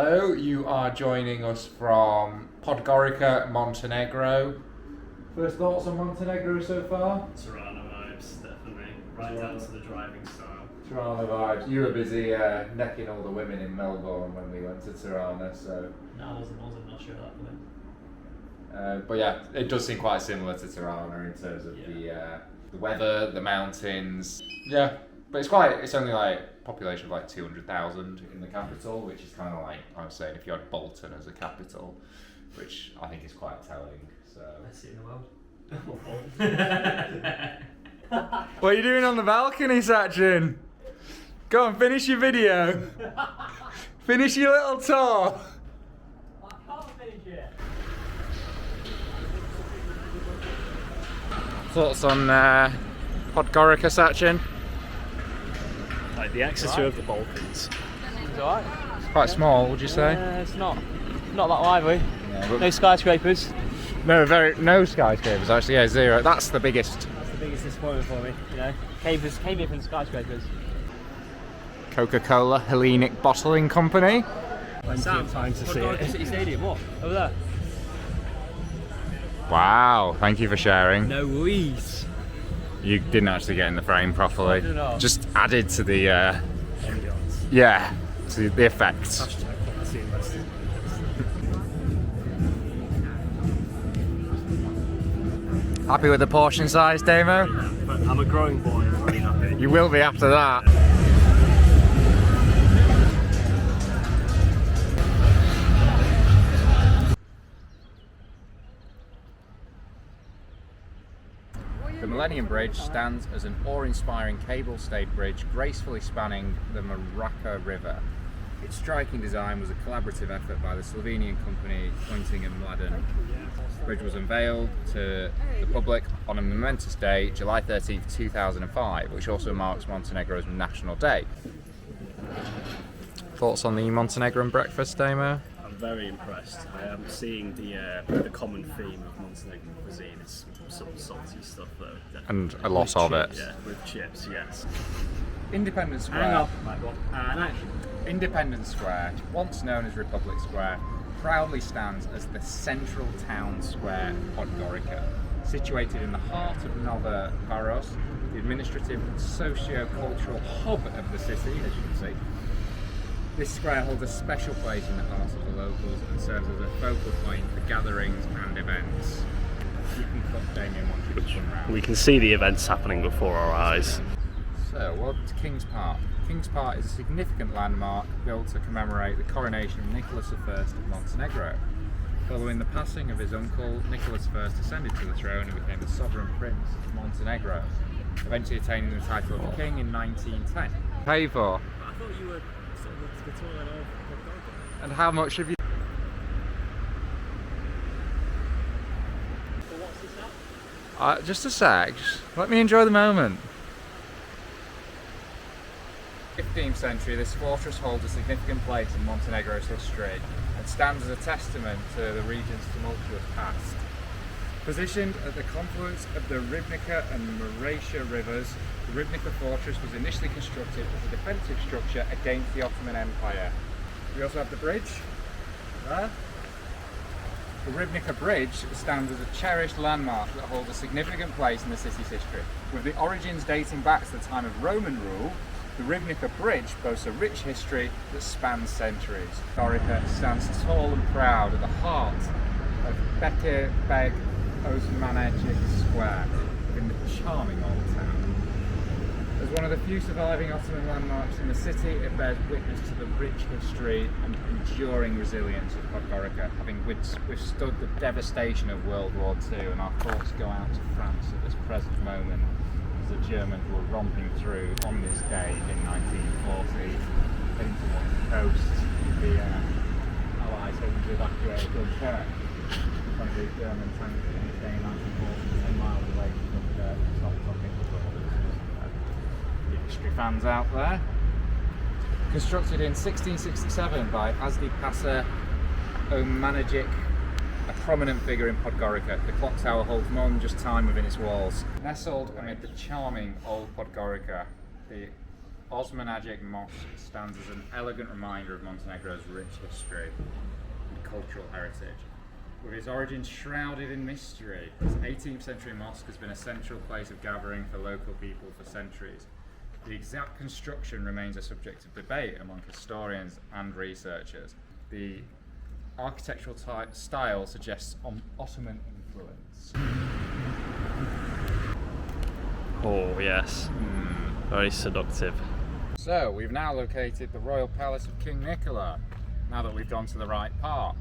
Hello, you are joining us from Podgorica, Montenegro. First thoughts on Montenegro so far? Tirana vibes, definitely. Right down to the driving style. Tirana vibes. You were busy necking all the women in Melbourne when we went to Tirana, so... No, I wasn't not sure that point. But yeah, it does seem quite similar to Tirana in terms of the weather, the mountains. Yeah, but it's only like population of like 200,000 in the capital, which is kind of like I was saying if you had Bolton as a capital, which I think is quite telling. So. Best city in the world. What are you doing on the balcony, Sachin? Go on, finish your video. Finish your little tour. I can't finish it. Thoughts on Podgorica, Sachin? Like the Exeter of the Balkans. It's alright. It's quite small, would you say? It's not that lively. Yeah, No skyscrapers. no skyscrapers actually. Yeah, zero. That's the biggest. That's the biggest disappointment for me. You know, came here from skyscrapers. Coca-Cola Hellenic Bottling Company. Plenty of time to see it. City Stadium, what? Over there. Wow, thank you for sharing. No worries. You didn't actually get in the frame properly. I did not. Just added to the Ambiance. yeah, to the effects. Hashtag fantasy investing. Happy with the portion size, Damo? But I'm a growing boy, I'm very happy. You will be after that. The Millennium Bridge stands as an awe-inspiring cable-stayed bridge gracefully spanning the Maraca River. Its striking design was a collaborative effort by the Slovenian company Pointing and Mladen. The bridge was unveiled to the public on a momentous day, July 13th, 2005, which also marks Montenegro's National Day. Thoughts on the Montenegrin breakfast, Damo? I'm very impressed. I am seeing the common theme of Montenegrin cuisine. It's some salty stuff though. And a lot of it. Yeah, with chips, yes. Independence Square. Hang on, my boy. Independence Square, once known as Republic Square, proudly stands as the central town square of Podgorica. Situated in the heart of Nova Varos, the administrative and socio-cultural hub of the city, as you can see. This square holds a special place in the hearts of the locals and serves as a focal point for gatherings and events. You can cut Damien once you come round. We can see the events happening before our eyes. So, welcome to King's Park. King's Park is a significant landmark built to commemorate the coronation of Nicholas I of Montenegro. Following the passing of his uncle, Nicholas I ascended to the throne and became the sovereign prince of Montenegro, eventually attaining the title of king in 1910. Pay for? I thought you were sort of the tour of Podgorica. And how much have you... So what's this now? just a sec, let me enjoy the moment. 15th century, this fortress holds a significant place in Montenegro's history and stands as a testament to the region's tumultuous past. Positioned at the confluence of the Ribnica and Maraca rivers, the Ribnica fortress was initially constructed as a defensive structure against the Ottoman Empire. We also have the bridge there. The Ribnica Bridge stands as a cherished landmark that holds a significant place in the city's history. With the origins dating back to the time of Roman rule, the Ribnica Bridge boasts a rich history that spans centuries. Podgorica stands tall and proud at the heart of Bekir Beg Osmanagic Square within the charming old town. As one of the few surviving Ottoman landmarks in the city, it bears witness to the rich history and enduring resilience of Podgorica, having withstood the devastation of World War II, and our thoughts go out to France at this present moment. The Germans were romping through on this day in 1940, heading towards the coast. The Allies hoping to evacuate Dunkirk. One of the German tanks in the day in 1940, 10 miles away from Dunkirk, stopped talking to the history fans out there. Constructed in 1667 by Asdi Pasha Omanagic, a prominent figure in Podgorica. The clock tower holds more than just time within its walls. Nestled amid the charming old Podgorica, the Osmanagic Mosque stands as an elegant reminder of Montenegro's rich history and cultural heritage. With its origins shrouded in mystery, this 18th century mosque has been a central place of gathering for local people for centuries. The exact construction remains a subject of debate among historians and researchers. The architectural style suggests Ottoman influence. Oh yes, very seductive. So, we've now located the Royal Palace of King Nicola, now that we've gone to the right park.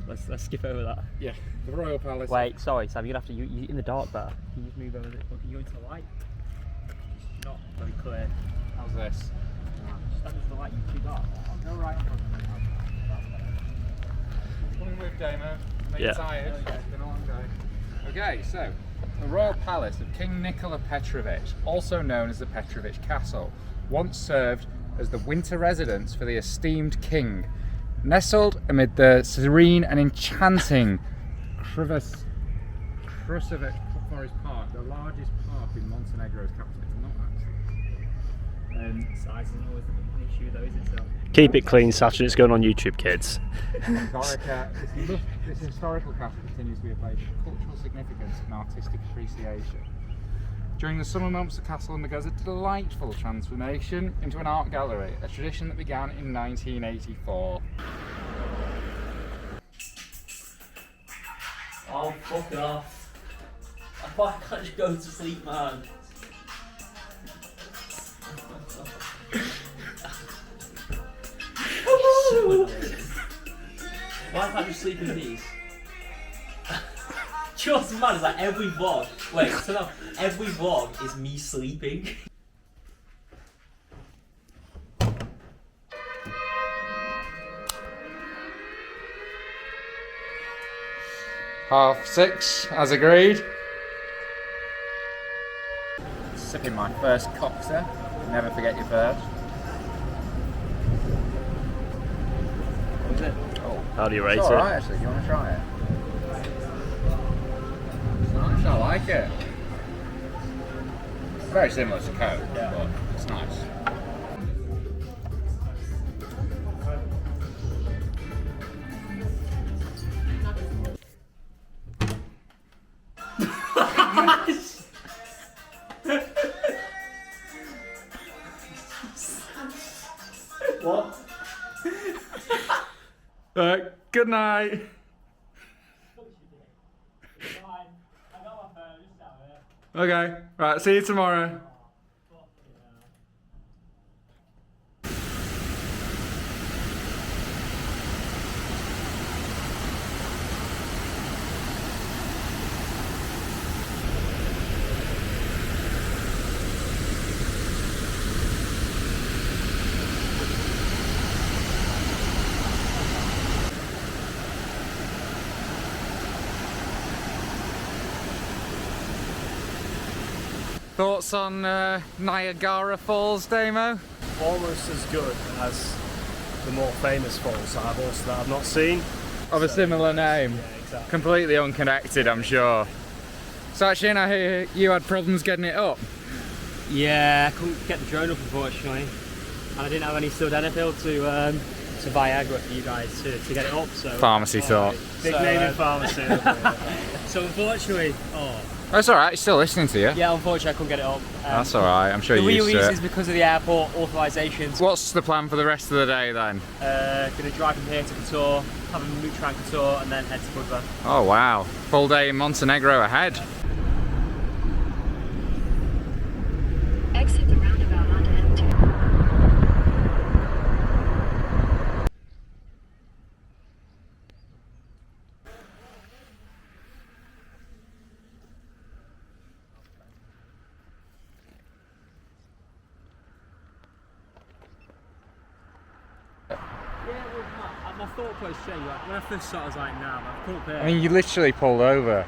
Let's skip over that. Yeah, the Royal Palace. Wait, sorry, Sam. You're gonna have to. You in the dark there. Can you just move over? Can you go into the light? It's not very clear. How's this? Stand into the light. You're too dark. Go right in front of me. Coming with Damo. Are you tired? It's been a long day. Okay, so the Royal Palace of King Nikola Petrovich, also known as the Petrovich Castle, once served as the winter residence for the esteemed king. Nestled amid the serene and enchanting Kruševac Forest Park, the largest park in Montenegro's capital. It's not actually. Size isn't always an issue, though, is it? So. Keep it clean, Saturday. It's going on YouTube, kids. Podgorica, this historical castle continues to be a place of cultural significance and artistic appreciation. During the summer months, the castle undergoes a delightful transformation into an art gallery, a tradition that began in 1984. Oh, fuck off. Why can't you go to sleep, man? Why can't you sleep in these? Do you know what's mad? It's like every vlog. Wait, so now every vlog is me sleeping. Half six, as agreed. Sipping my first cocktail. Never forget your first. What is it? Oh, How do you rate it's it? alright actually, do you want to try it? It's nice, I like it. Very similar to Coke, but it's nice. What? Good night. Okay, right, see you tomorrow. Thoughts on Niagara Falls, Damo? Almost as good as the more famous falls that I've not seen. Of a similar name. Yeah, exactly. Completely unconnected, I'm sure. So actually, I hear you had problems getting it up. Yeah, I couldn't get the drone up unfortunately, and I didn't have any still Denafil to Viagra for you guys to get it up. So Pharmacy talk. Big name in pharmacy. So unfortunately, That's alright, he's still listening to you. yeah, unfortunately I couldn't get it up. That's alright, I'm sure The you're real used to reason it. is because of the airport authorisations. What's the plan for the rest of the day then? Going to drive from here to Kotor, have a mooch around Kotor, and then head to Budva. Oh wow, full day in Montenegro ahead. Exit the roundabout onto M2. Yeah, well, my thought process changed. Like, when I first started, I was like, nah, man, I've come up here. I mean, you literally pulled over.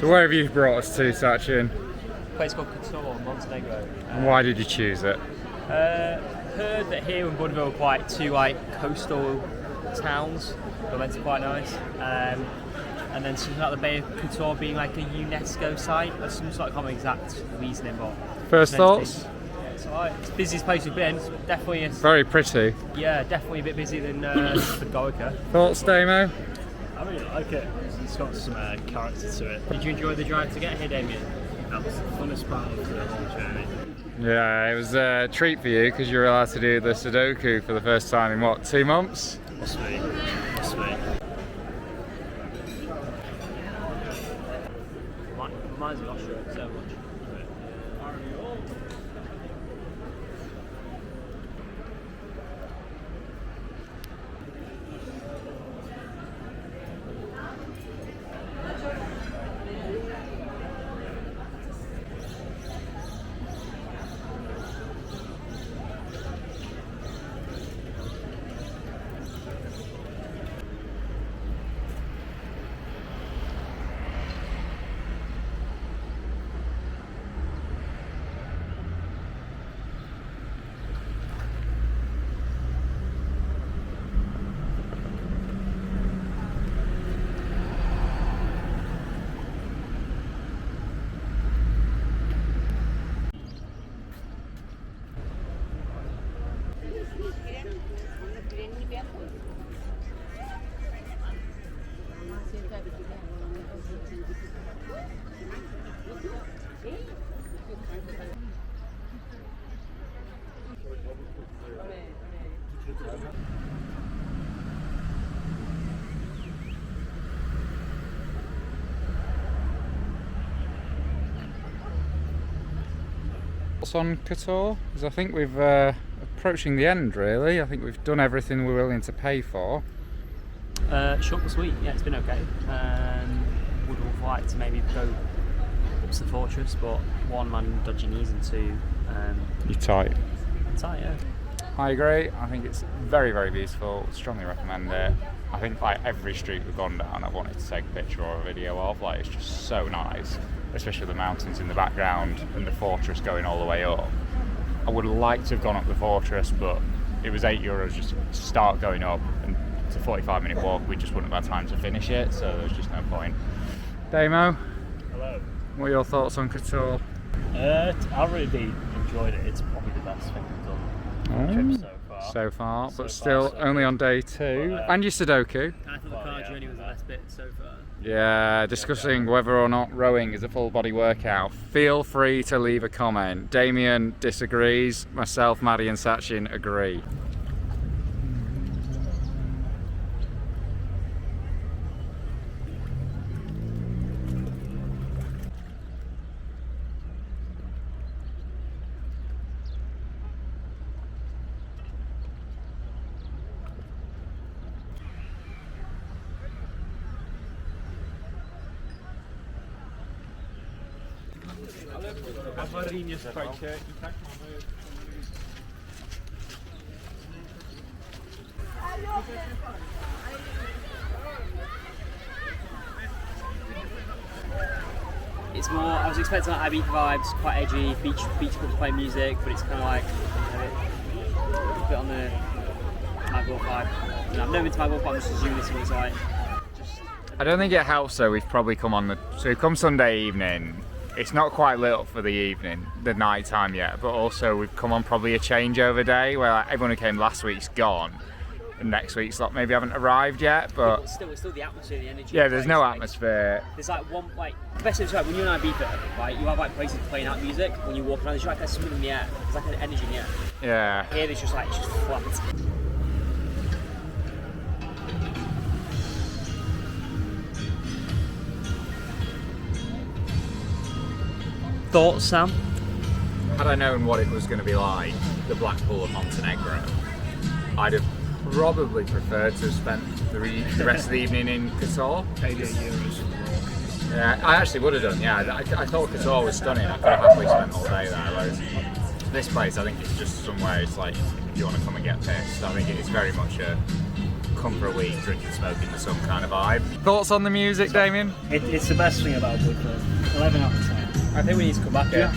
So where have you brought us to, Sachin? A place called Kotor, Montenegro. And why did you choose it? Heard that here in Budva were quite two coastal towns, but meant to be quite nice. And then something like the Bay of Kotor being like a UNESCO site, or some sort of common exact reasoning. But First thoughts? It's alright. It's the busiest place we've been. It's definitely Very pretty. Yeah, definitely a bit busier than Podgorica. Thoughts, Damo? I really like it. It's got some character to it. Did you enjoy the drive to get here, Damien? That was the funnest part of the whole journey. Yeah, it was a treat for you because you were allowed to do the Sudoku for the first time in what, 2 months? Must be. Must be. Reminds me of Austria so much. What's on Kotor? Because I think we've approaching the end really. I think we've done everything we're willing to pay for. Short but sweet. Yeah, it's been okay. Would have liked to maybe go up to the fortress, but one, man, dodgy knees, and two, You're tight. tight. Yeah. I agree. I think it's very, very beautiful. Strongly recommend it. I think like every street we've gone down, I've wanted to take a picture or a video of. Like it's just so nice, especially the mountains in the background and the fortress going all the way up. I would like to have gone up the fortress, but it was €8 just to start going up, and it's a 45-minute walk. We just wouldn't have had time to finish it, so there's just no point. Damo, Hello. what are your thoughts on Kotor? I really enjoyed it. It's probably the best thing we've done on the trip so far. But still only on day 2. And your Sudoku. I thought the car journey was the best bit so far. Yeah, discussing whether or not rowing is a full body workout. Feel free to leave a comment. Damien disagrees, myself, Maddie and Sachin agree. It's more, I was expecting like Ibiza vibes, quite edgy, beach clubs playing music, but it's kind of like a bit on the Magor vibe. You know, I've never been to Magor, but I'm just assuming this one's like I don't think it helps though, we've probably come on so we've come Sunday evening. It's not quite lit up for the evening, the night time yet, but also we've come on probably a changeover day where like, everyone who came last week's gone. And next week's lot maybe haven't arrived yet, but it's still the atmosphere, the energy. yeah, there's no atmosphere. There's like one, like, the best thing is like when you're in Ibiza, right, you have like places playing out music. When you walk around, there's like something in the air. There's like an energy in the air. Yeah. Here, it's just flat. Thoughts, Sam? Had I known what it was going to be like, the Black Pool of Montenegro, I'd have probably preferred to have spent the rest of the evening in Kotor. €8 Yeah, I actually would have done, yeah. I thought Kotor was stunning. I could have happily spent all day there. Whereas this place, I think it's just somewhere it's like, if you want to come and get pissed, I think it's very much a come for a week, drinking, smoking the sun kind of vibe. Thoughts on the music, Damien? It's the best thing about Budva. 11 out of 10. I think we need to come back here.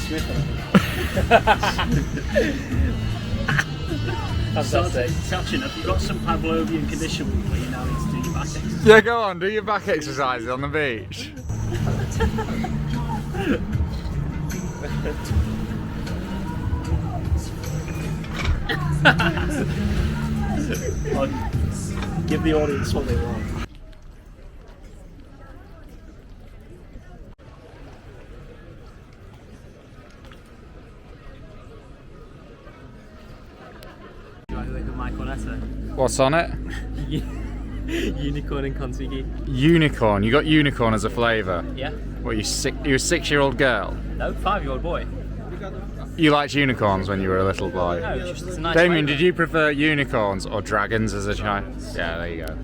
Fantastic. Sachin, have you got some Pavlovian condition where you now need to do your back exercise? Yeah, go on, do your back exercises on the beach. Give the audience what they want. Do you want to look at my cornetto? What's on it? Unicorn and Contiki. Unicorn. You got unicorn as a flavour. Yeah. What, you're a 6-year-old girl? No, 5-year-old boy. You liked unicorns when you were a little boy? No, it's a nice Damien, flavour. did you prefer unicorns or dragons as a child? Yeah, there you go.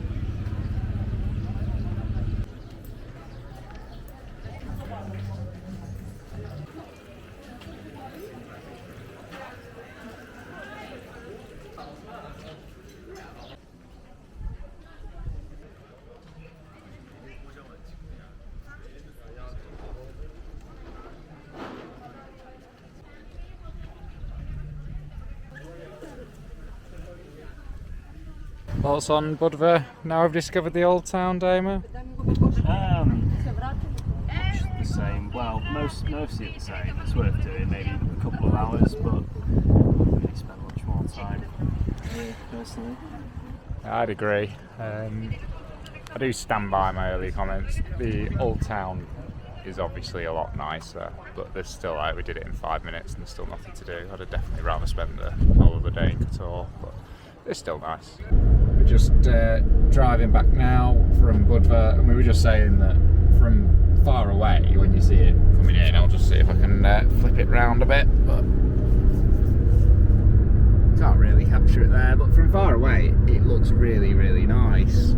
Thoughts on Budva now I've discovered the old town, Damon? Just the same. Well, mostly the same. It's worth doing, maybe a couple of hours, but I really spend much more time here, personally. I'd agree. I do stand by my earlier comments. The old town is obviously a lot nicer, but there's still, like, we did it in 5 minutes and there's still nothing to do. I'd have definitely rather spend the whole of the day in Kotor, but it's still nice. We're just driving back now from Budva, and we were just saying that from far away, when you see it coming in, I'll just see if I can flip it round a bit, but can't really capture it there, but from far away it looks really, really nice.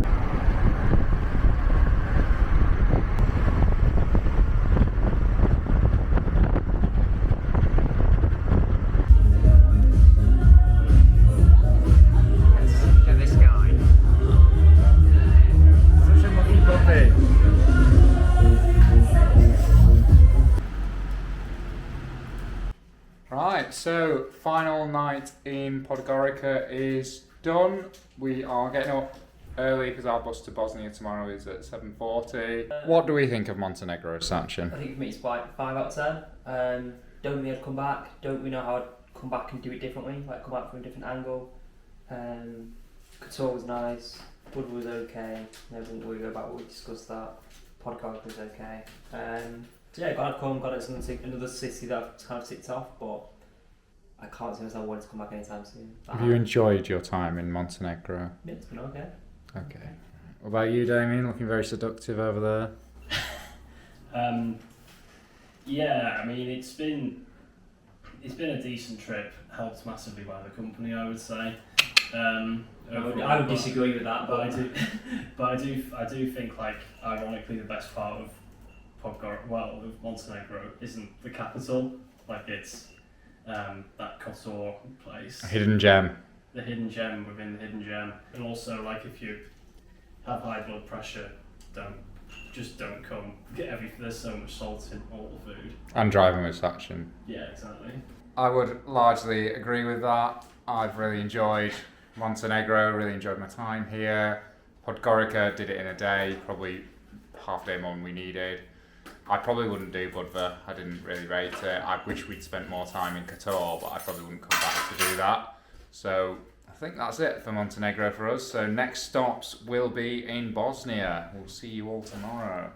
Get this guy. Such a lucky puppy. Right, so final night in Podgorica is done. We are getting up early because our bus to Bosnia tomorrow is at 7:40. What do we think of Montenegro, Sachin? I think for me it's like 5 out of 10. Don't really have to come back. Don't really know how I'd come back and do it differently. Like come back from a different angle. Kotor was nice. Budva was okay. Never worry about what we discussed that. Podgorica was okay. So yeah, glad to come. Glad it's another city that I've kind of ticked off, but I can't see myself wanting to come back anytime soon. Have you enjoyed your time in Montenegro? Yeah, it's been okay. Okay. What about you, Damien? Looking very seductive over there. Yeah, I mean it's been a decent trip, helped massively by the company, I would say. I would disagree with that, but I do think, like, ironically the best part of of Montenegro isn't the capital, like it's that Kotor place. A hidden gem. The hidden gem within the hidden gem. And also, like, if you have high blood pressure, don't come. There's so much salt in all the food. And driving with Sachin. Yeah, exactly. I would largely agree with that. I've really enjoyed Montenegro, really enjoyed my time here. Podgorica did it in a day, probably half day more than we needed. I probably wouldn't do Budva, I didn't really rate it. I wish we'd spent more time in Kotor, but I probably wouldn't come back to do that. So I think that's it for Montenegro for us. So next stops will be in Bosnia. We'll see you all tomorrow.